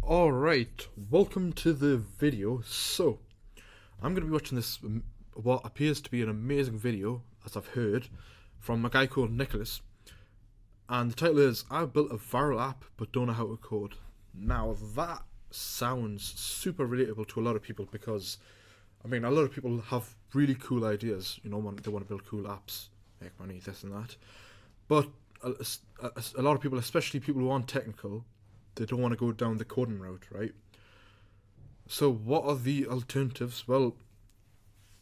Alright, welcome to the video. So, I'm going to be watching this, what appears to be an amazing video, as I've heard, from a guy called Nicolas. And the title is, I built a viral app but don't know how to code. Now that sounds super relatable to a lot of people because, a lot of people have really cool ideas, they want to build cool apps, make money, this and that. But a lot of people, especially people who aren't technical, they don't want to go down the coding route, right? So what are the alternatives? Well,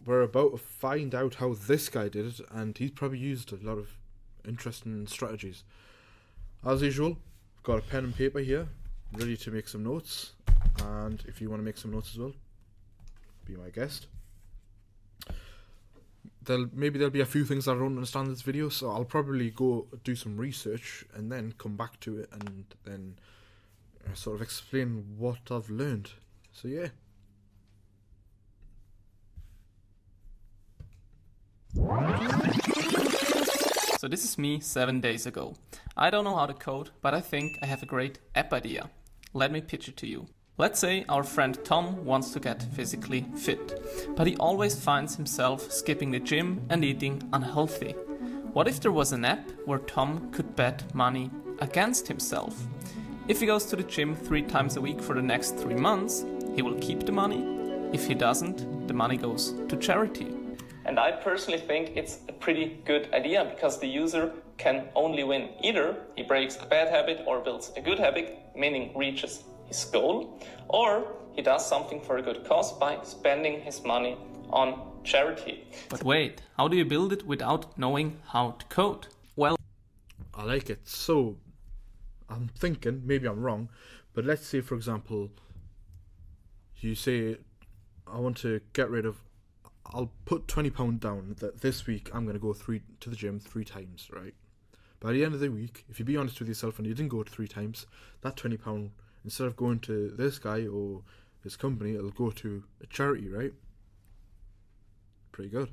we're about to find out how this guy did it, and he's probably used a lot of interesting strategies. As usual, I've got a pen and paper here, ready to make some notes, and if you want to make some notes as well, be my guest. Maybe there'll be a few things I don't understand in this video, so I'll probably go do some research and then come back to it and then sort of explain what I've learned. So yeah. So this is me 7 days ago. I don't know how to code, but I think I have a great app idea. Let me pitch it to you. Let's say our friend Tom wants to get physically fit, but he always finds himself skipping the gym and eating unhealthy. What if there was an app where Tom could bet money against himself? If he goes to the gym 3 times a week for the next 3 months, he will keep the money. If he doesn't, the money goes to charity. And I personally think it's a pretty good idea because the user can only win either he breaks a bad habit or builds a good habit, meaning reaches his goal, or he does something for a good cause by spending his money on charity. But wait, how do you build it without knowing how to code? Well, I like it. So, I'm thinking, maybe I'm wrong, but let's say, for example, you say, I want to get rid of, I'll put £20 down that this week I'm going to go to the gym 3 times, right? By the end of the week, if you be honest with yourself and you didn't go 3 times, that £20, instead of going to this guy or his company, it'll go to a charity, right? Pretty good.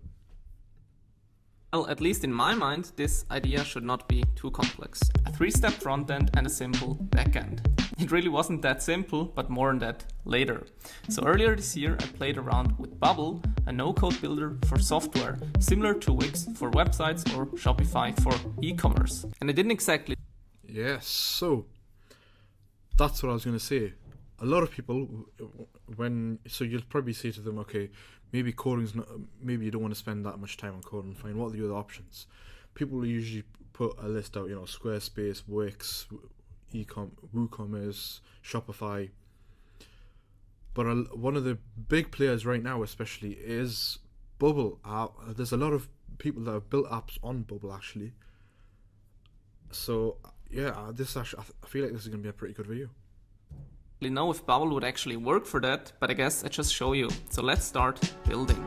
Well, at least in my mind, this idea should not be too complex. A 3-step front end and a simple back end. It really wasn't that simple, but more on that later. So earlier this year, I played around with Bubble, a no-code builder for software, similar to Wix for websites or Shopify for e-commerce. And I didn't exactly... Yes, so that's what I was going to say. A lot of people, so you'll probably say to them, okay, maybe coding's not, maybe you don't want to spend that much time on coding. Fine, what are the other options? People will usually put a list out, Squarespace, Wix, WooCommerce, Shopify. But one of the big players right now, especially, is Bubble. There's a lot of people that have built apps on Bubble, actually. So yeah, I feel like this is going to be a pretty good video. know if Bubble would actually work for that, but I guess I just show you. So let's start building.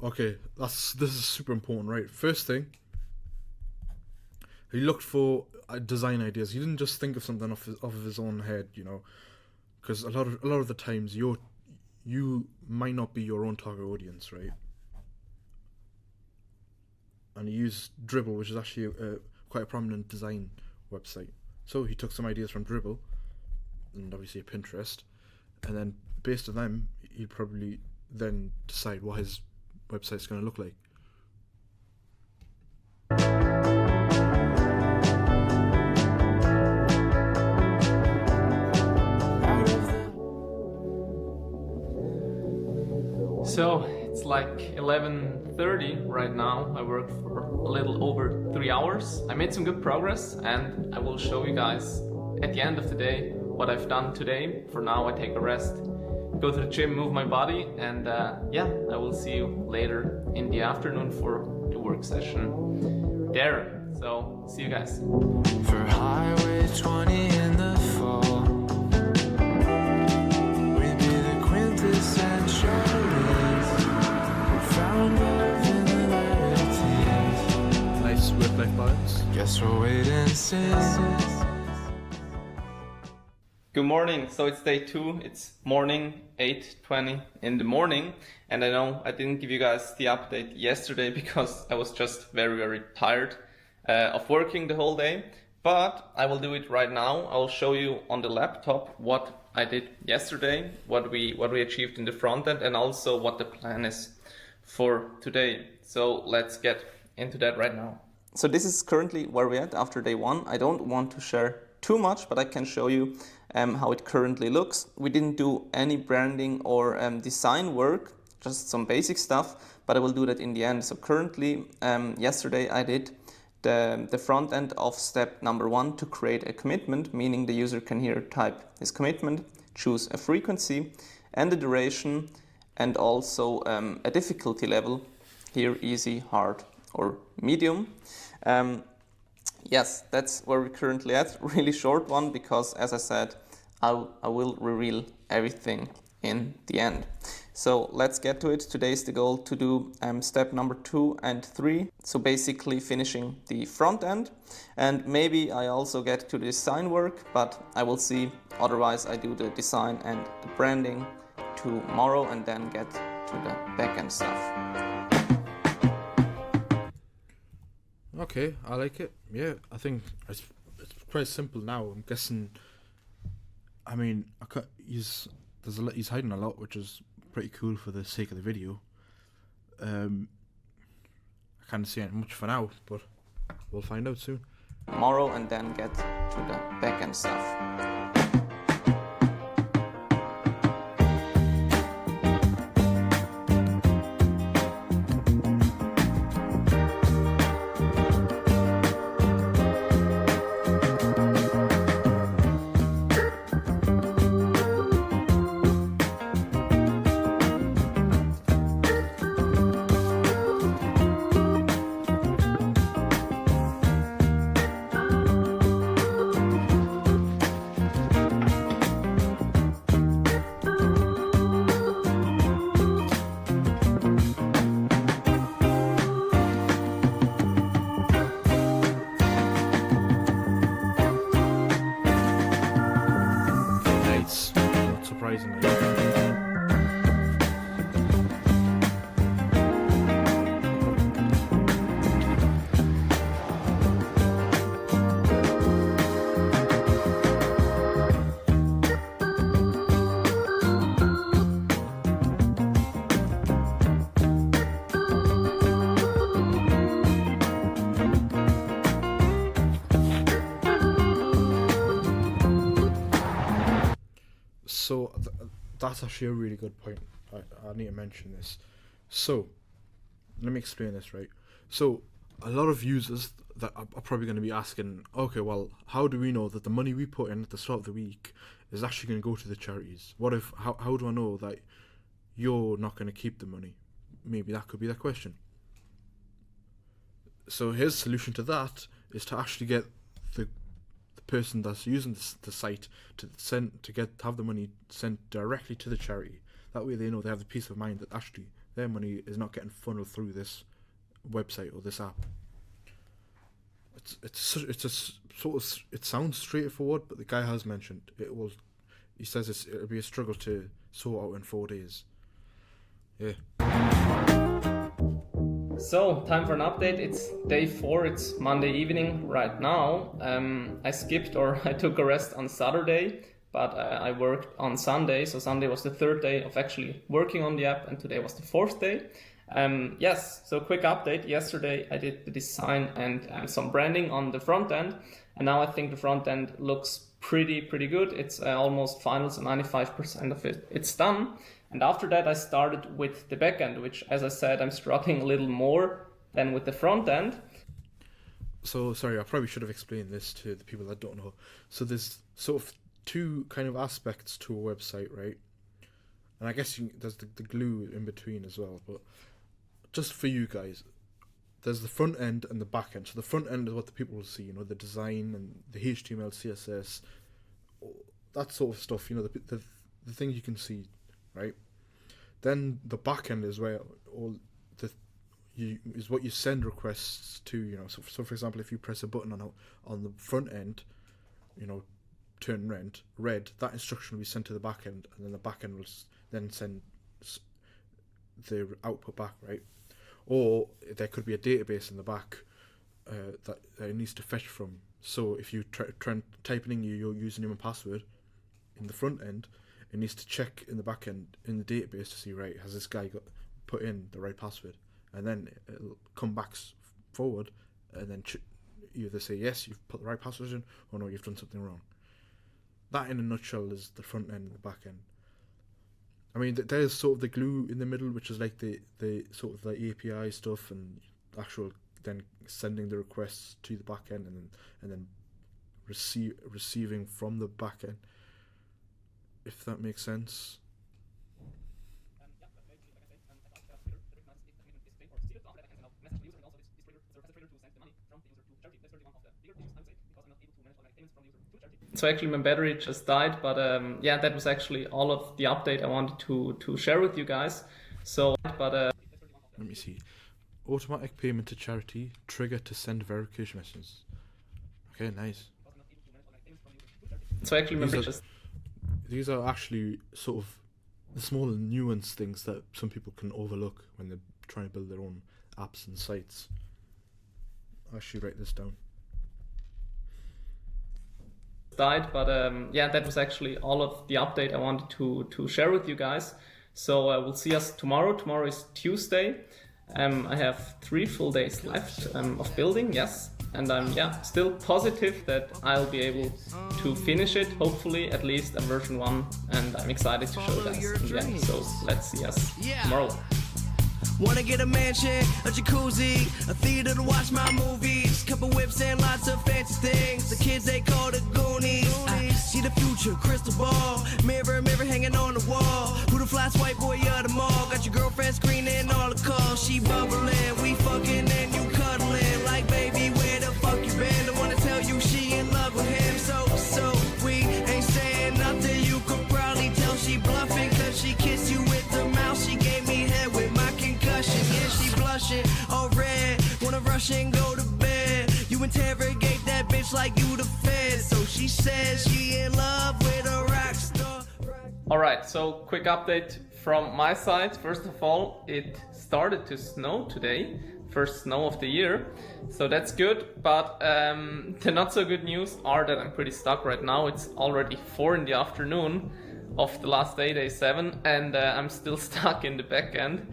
Okay, this is super important, right? First thing, he looked for design ideas. He didn't just think of something off of his own head, because a lot of the times you might not be your own target audience, right? And he used Dribble, which is actually quite a prominent design website. So he took some ideas from Dribble and obviously Pinterest, and then based on them, he'd probably then decide what his website's going to look like. So it's like 11:30 right now. I worked for a little over 3 hours. I made some good progress and I will show you guys at the end of the day what I've done today. For now I take a rest, go to the gym, move my body, and I will see you later in the afternoon for the work session there. So see you guys. For Highway 20 in the fall, we'd be the quintessential found Guess we'll wait and see. Good morning. So it's day 2. It's morning, 8:20 in the morning. And I know I didn't give you guys the update yesterday because I was just very, very tired of working the whole day. But I will do it right now. I will show you on the laptop what I did yesterday, what we achieved in the front end, and also what the plan is for today. So let's get into that right now. So this is currently where we're at after day 1. I don't want to share too much, but I can show you how it currently looks. We didn't do any branding or design work, just some basic stuff, but I will do that in the end. So currently, yesterday I did the front end of step number 1 to create a commitment, meaning the user can here type his commitment, choose a frequency and the duration, and also a difficulty level, here easy, hard or medium. Yes, that's where we're currently at. Really short one because, as I said, I will reveal everything in the end. So let's get to it. Today is the goal to do step number 2 and 3. So basically finishing the front end, and maybe I also get to the design work, but I will see. Otherwise I do the design and the branding tomorrow and then get to the backend stuff. Okay, I like it. Yeah, I think it's quite simple now. I'm guessing. I mean, he's hiding a lot, which is pretty cool for the sake of the video. I can't see it much for now, but we'll find out soon. Tomorrow and then get to the backend stuff. Nice, not surprisingly. So that's actually a really good point. I need to mention this. So let me explain this, right? So a lot of users that are probably going to be asking, okay, well, how do we know that the money we put in at the start of the week is actually going to go to the charities? What if? How do I know that you're not going to keep the money? Maybe that could be the question. So his solution to that is to actually get the person that's using the site to have the money sent directly to the charity. That way they know they have the peace of mind that actually their money is not getting funneled through this website or this app. It's a sort of, it sounds straightforward, but the guy has mentioned it will. He says it'll be a struggle to sort out in 4 days. Yeah. So, time for an update. It's day 4, it's Monday evening right now. I skipped or I took a rest on Saturday, but I worked on Sunday. So Sunday was the 3rd day of actually working on the app, and today was the 4th day. Yes, so quick update. Yesterday I did the design and some branding on the front end, and now I think the front end looks pretty good. It's almost final, so 95% of it's done. And after that I started with the back end, which, as I said, I'm struggling a little more than with the front end. So sorry, I probably should have explained this to the people that don't know. So there's sort of 2 kind of aspects to a website, right? And I guess there's the glue in between as well. But just for you guys, there's the front end and the back end. So the front end is what the people will see, the design and the HTML, CSS, that sort of stuff, the things you can see, right? Then the back end is where all what you send requests to. You know, so for example, if you press a button on the front end, you know, turn red, that instruction will be sent to the back end, and then the back end will then send the output back, right? Or there could be a database in the back that it needs to fetch from. So if you try typing in your username and password in the front end, it needs to check in the back end in the database to see, right, has this guy put in the right password, and then it'll come back forward, and then either say yes, you've put the right password in, or no, you've done something wrong. That in a nutshell is the front end and the back end. I mean, there's sort of the glue in the middle, which is like the sort of the API stuff and actual then sending the requests to the back end and then receiving from the back end, if that makes sense. So actually my battery just died, but yeah, that was actually all of the update I wanted to share with you guys. So, but let me see. Automatic payment to charity, trigger to send verification messages. Okay, nice. So actually these are actually sort of the small nuanced things that some people can overlook when they're trying to build their own apps and sites. I'll actually write this down. died, but yeah, that was actually all of the update I wanted to share with you guys. So we'll see us tomorrow. Tomorrow is Tuesday. I have 3 full days left of building, yes, and I'm still positive that I'll be able to finish it, hopefully at least a version 1, and I'm excited to show you guys in the end. So let's see us tomorrow. Wanna get a mansion, a jacuzzi, a theater to watch my movies, couple whips and lots of fancy things. The kids they call the Goonies. I see the future, crystal ball, mirror, mirror hanging on the wall. Who the flyest white boy of them all? Got your girlfriend screening all the calls. She bubbling, we fucking and you cuddling. Like baby, where the fuck you been? I wanna tell you she in love with him. So we ain't saying nothing. You could probably tell she bluffing, cause she kissed you with her mouth. She gave me head with my concussion. Yeah, she blushing, all red. Wanna rush and go to bed. You interrogate that bitch like you the fed. So she says she in love with a rock star. Alright, so quick update from my side. First of all, it started to snow today. First snow of the year. So that's good, but the not so good news are that I'm pretty stuck right now. It's already 4 in the afternoon of the last day 7, and I'm still stuck in the back end.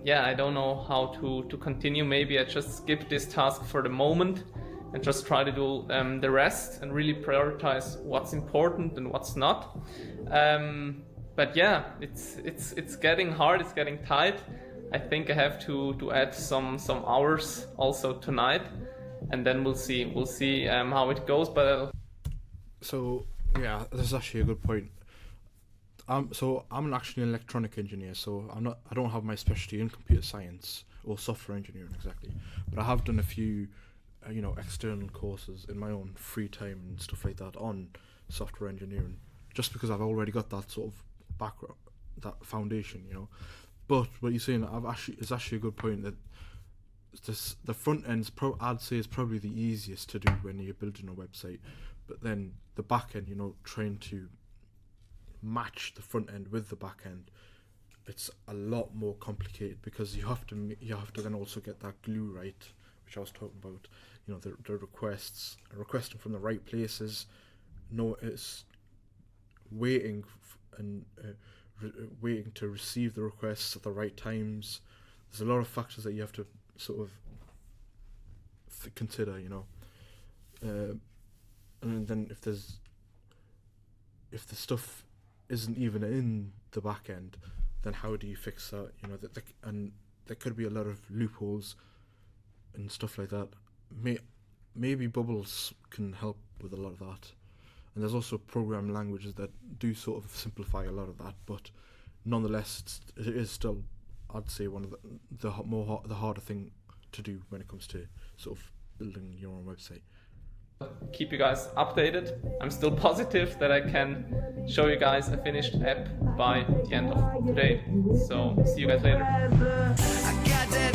Yeah, I don't know how to continue. Maybe I just skip this task for the moment and just try to do the rest and really prioritize what's important and what's not. But yeah, it's getting hard, it's getting tight. I think I have to add some hours also tonight, and then we'll see how it goes. But So yeah, that's actually a good point. So I'm actually an electronic engineer, so I don't have my specialty in computer science or software engineering exactly, but I have done a few, external courses in my own free time and stuff like that on software engineering, just because I've already got that sort of background, that foundation, But what you're saying, is actually a good point that the front end's I'd say is probably the easiest to do when you're building a website, but then the back end, trying to match the front end with the back end, it's a lot more complicated because you have to then also get that glue right, which I was talking about. The requesting from the right places. It's waiting waiting to receive the requests at the right times. There's a lot of factors that you have to sort of consider, and then if the stuff isn't even in the back end, then how do you fix that? And there could be a lot of loopholes and stuff like that. Maybe bubbles can help with a lot of that. And there's also programming languages that do sort of simplify a lot of that, but nonetheless, it is still, I'd say, one of the harder thing to do when it comes to sort of building your own website. keep you guys updated. I'm still positive that I can show you guys a finished app by the end of today. So see you guys later. I got that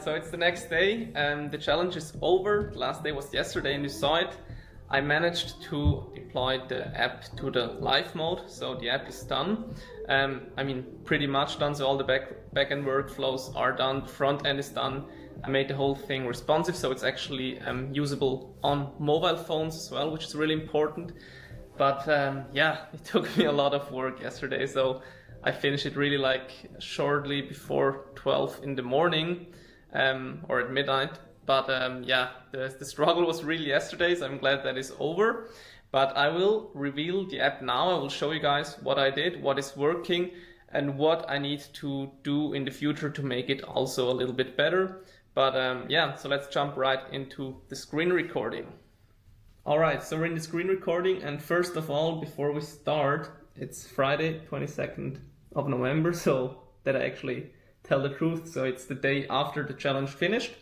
so it's the next day and the challenge is over. The last day was yesterday and you saw it. I managed to deploy the app to the live mode, so the app is done. Pretty much done, so all the back-end workflows are done, the front end is done. I made the whole thing responsive, so it's actually usable on mobile phones as well, which is really important. But it took me a lot of work yesterday, so I finished it really like shortly before 12 in the morning or at midnight. But the struggle was really yesterday, so I'm glad that is over. But I will reveal the app now. I will show you guys what I did, what is working, and what I need to do in the future to make it also a little bit better. But so let's jump right into the screen recording. Alright, so we're in the screen recording, and first of all, before we start, it's Friday, 22nd of November, so that I actually tell the truth. So it's the day after the challenge finished.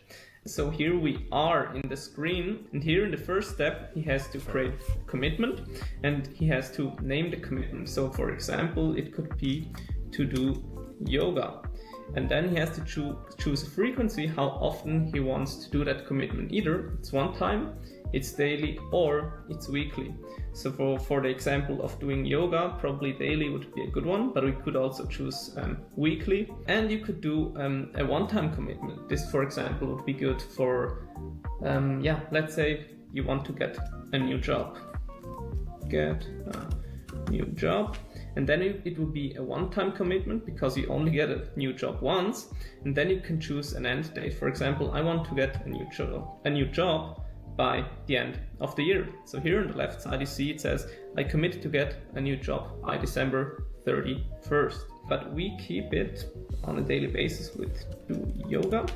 So here we are in the screen, and here in the first step he has to create commitment and he has to name the commitment. So for example, it could be to do yoga, and then he has to choose a frequency, how often he wants to do that commitment. Either it's one time, it's daily, or it's weekly. So for the example of doing yoga, probably daily would be a good one, but we could also choose weekly. And you could do a one-time commitment. This, for example, would be good for, let's say you want to get a new job. Get a new job. And then it would be a one-time commitment because you only get a new job once. And then you can choose an end date. For example, I want to get a new job by the end of the year. So here on the left side you see it says I commit to get a new job by December 31st. But we keep it on a daily basis with do yoga.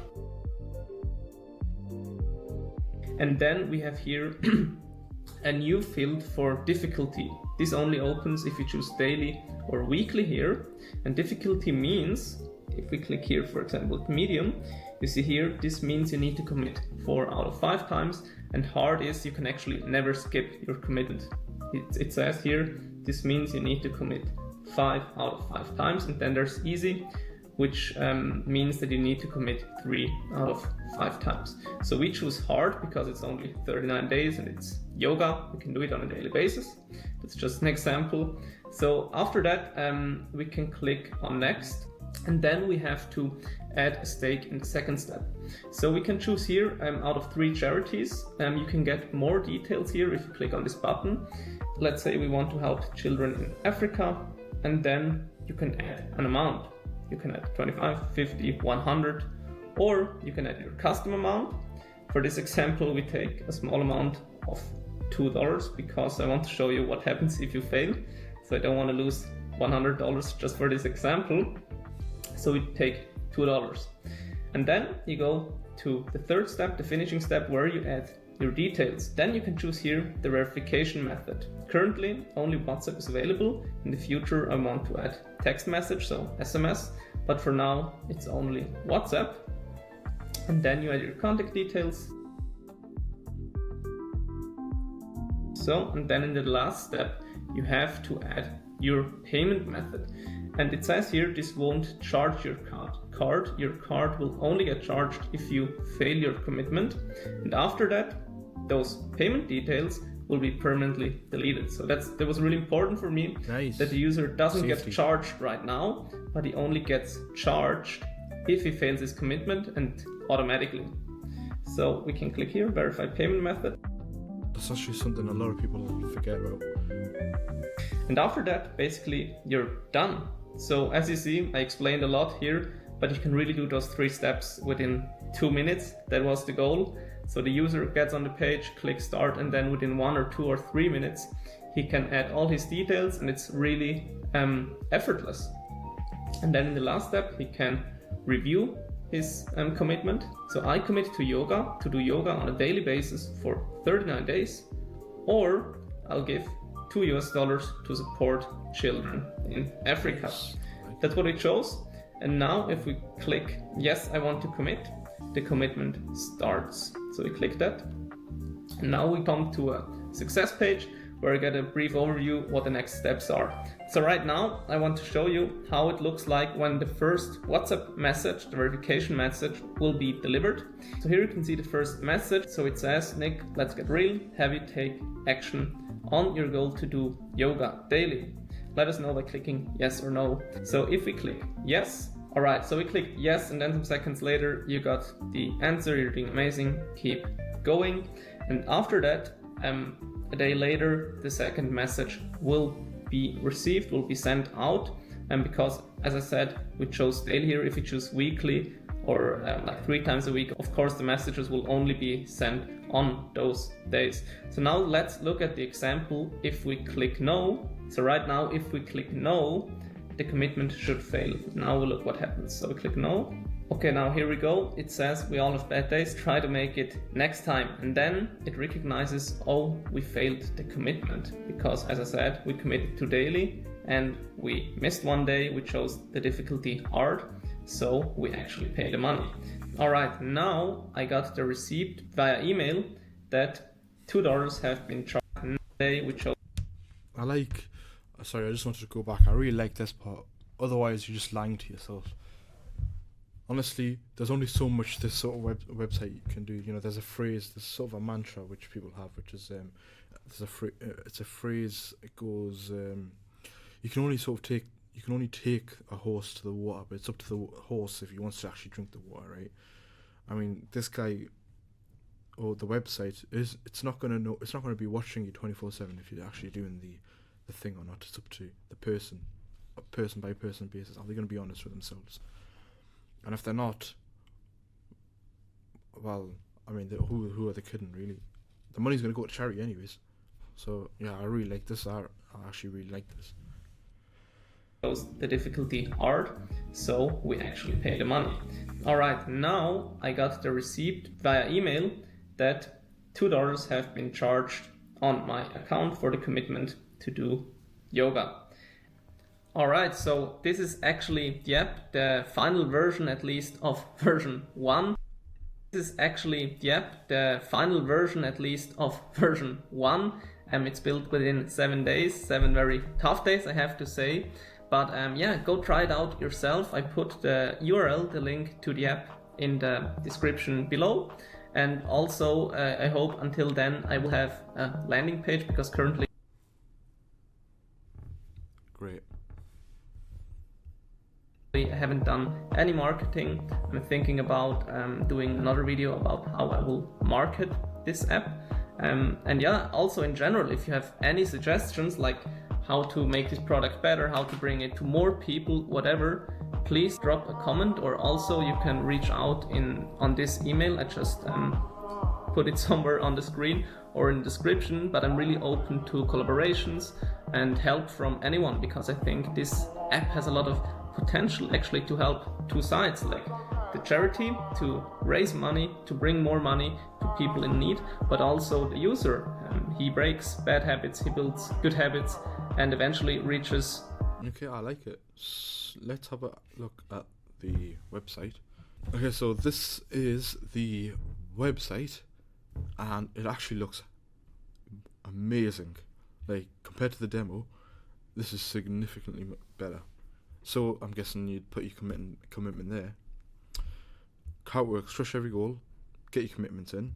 And then we have here a new field for difficulty. This only opens if you choose daily or weekly here. And difficulty means, if we click here for example medium, you see here this means you need to commit 4 out of 5 times, and hard is you can actually never skip your commitment. It says here this means you need to commit 5 out of 5 times, and then there's easy, which means that you need to commit 3 out of 5 times. So we choose hard because it's only 39 days and it's yoga. We can do it on a daily basis. That's just an example. So after that we can click on next, and then we have to add a stake in the second step. So we can choose here out of 3 charities. You can get more details here if you click on this button. Let's say we want to help children in Africa, and then you can add an amount. You can add 25, 50, 100, or you can add your custom amount. For this example, we take a small amount of $2 because I want to show you what happens if you fail. So I don't want to lose $100 just for this example. So we take $2. And then you go to the third step, the finishing step, where you add your details. Then you can choose here the verification method. Currently, only WhatsApp is available. In the future, I want to add text message, so SMS, but for now, it's only WhatsApp. And then you add your contact details. So, and then in the last step, you have to add your payment method. And it says here, this won't charge your card. Your card will only get charged if you fail your commitment. And after that, those payment details will be permanently deleted. So that was really important for me. Nice. That the user doesn't get charged right now, but he only gets charged if he fails his commitment and automatically. So we can click here, verify payment method. That's actually something a lot of people forget about. And after that, basically, you're done. So as you see, I explained a lot here, but you can really do those 3 steps within 2 minutes. That was the goal. So the user gets on the page, clicks start, and then within 1 or 2 or 3 minutes, he can add all his details, and it's really effortless. And then in the last step, he can review his commitment. So I commit to do yoga on a daily basis for 39 days, or I'll give $2 to support children in Africa. That's what we chose. And now if we click yes, I want to commit, the commitment starts. So we click that. And now we come to a success page where I get a brief overview what the next steps are. So right now I want to show you how it looks like when the first WhatsApp message, the verification message, will be delivered. So here you can see the first message. So it says, Nick, let's get real, have you take action on your goal to do yoga daily. Let us know by clicking yes or no. So if we click yes, alright, so we click yes, and then some seconds later you got the answer, you're doing amazing, keep going. And after that, a day later, the second message will be received, will be sent out. And because, as I said, we chose daily here. If you choose weekly or like 3 times a week, of course the messages will only be sent on those days. So now let's look at the example if we click no. So right now, if we click no, the commitment should fail. Now we'll look what happens. So we click no. Okay, now here we go. It says we all have bad days, try to make it next time. And then it recognizes, oh, we failed the commitment. Because as I said, we committed to daily and we missed one day, we chose the difficulty hard. So we actually pay the money. All right, now I got the receipt via email that $2 have been charged. Today we chose. Sorry, I just wanted to go back. I really like this part. Otherwise, you're just lying to yourself. Honestly, there's only so much this sort of website you can do. You know, there's a phrase, there's sort of a mantra which people have, which is it's a phrase. It goes, you can only take a horse to the water, but it's up to the horse if he wants to actually drink the water, right? I mean, this guy or the website it's not gonna be watching you 24/7 if you're actually doing the thing or not. It's up to the person, a person by person basis. Are they going to be honest with themselves? And if they're not, well, I mean, who are they kidding, really? The money's going to go to charity anyways. So yeah, I really like this. I actually really like this. The difficulty hard, so we actually pay the money. Alright, now I got the receipt via email that $2 have been charged on my account for the commitment to do yoga. Alright, so this is actually the app, the final version at least of version 1. This is actually the app, the final version at least of version 1. It's built within 7 days, 7 very tough days I have to say. But yeah, go try it out yourself. I put the URL, the link to the app, in the description below. And also, I hope until then I will have a landing page, because currently Great. I haven't done any marketing. I'm thinking about doing another video about how I will market this app. And yeah, also in general, if you have any suggestions like how to make this product better, how to bring it to more people, whatever, please drop a comment, or also you can reach out on this email. I just put it somewhere on the screen or in the description, but I'm really open to collaborations and help from anyone, because I think this app has a lot of potential actually to help two sides, like the charity to raise money, to bring more money to people in need, but also the user. He breaks bad habits, he builds good habits, and eventually reaches. Okay, I like it. Let's have a look at the website. Okay, so this is the website, and it actually looks amazing. Like, compared to the demo, this is significantly better. So I'm guessing you'd put your commitment there. How it works: crush every goal, get your commitments in,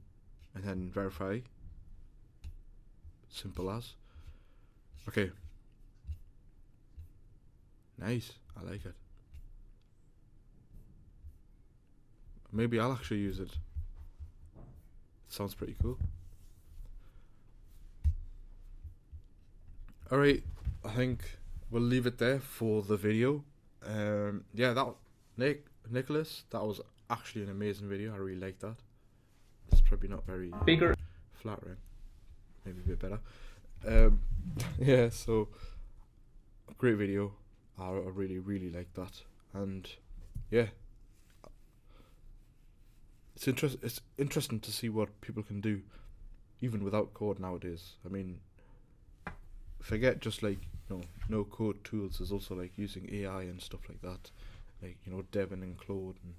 and then verify. Simple as. Okay. Nice, I like it. Maybe I'll actually use it. Sounds pretty cool. Alright, I think we'll leave it there for the video. Yeah, Nicolas, that was actually an amazing video. I really like that. It's probably not very bigger, flattering. Maybe a bit better. Yeah, so great video. I really like that, and yeah, it's interesting to see what people can do, even without code nowadays. I mean, forget just like no code tools. There's also like using AI and stuff like that, like Devon and Claude and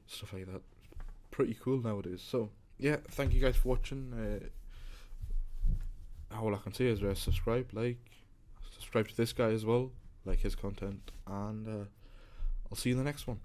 stuff like that. Pretty cool nowadays. So yeah, thank you guys for watching. all I can say is subscribe to this guy as well, like his content, and I'll see you in the next one.